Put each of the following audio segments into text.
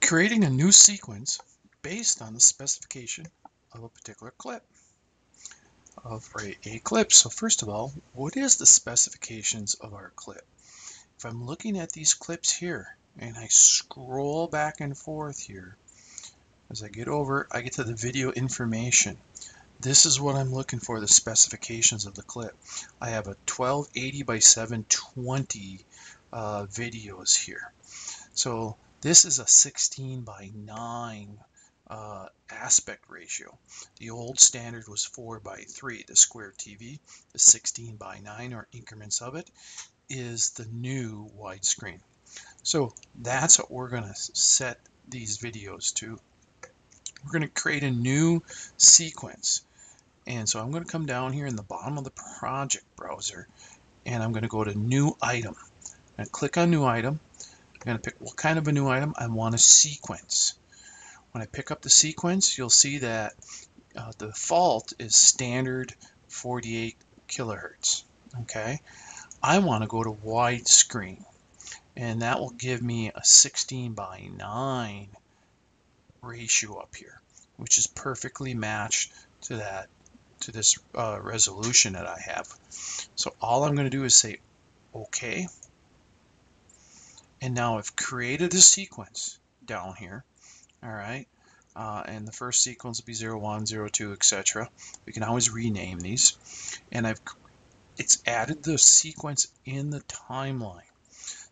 creating a new sequence based on the specification of a particular clip of a clip. So first of all, what is the specifications of our clip? If I'm looking at these clips here and I scroll back and forth here, as I get to the video information. This is what I'm looking for, the specifications of the clip. I have a 1280 by 720 videos here. So this is a 16 by 9 aspect ratio. The old standard was 4 by 3. The square TV, the 16 by 9 or increments of it, is the new widescreen. So that's what we're going to set these videos to. We're going to create a new sequence. And so I'm going to come down here in the bottom of the project browser and I'm going to go to new item. I'm going to click on new item. I'm going to pick what kind of a new item. I want a sequence. When I pick up the sequence, you'll see that the default is standard 48 kilohertz. Okay, I want to go to widescreen, and that will give me a 16 by 9 ratio up here, which is perfectly matched to this resolution that I have. So all I'm going to do is say OK, and now I've created a sequence down here. All right, and the first sequence will be 0, 1, 0, 2, etc. We can always rename these, and it's added the sequence in the timeline.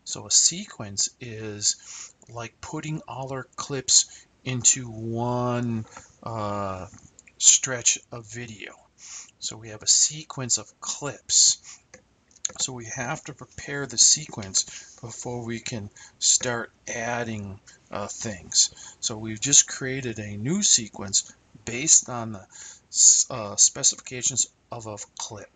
So a sequence is like putting all our clips into one stretch of video. So we have a sequence of clips. So we have to prepare the sequence before we can start adding things. So we've just created a new sequence based on the specifications of a clip.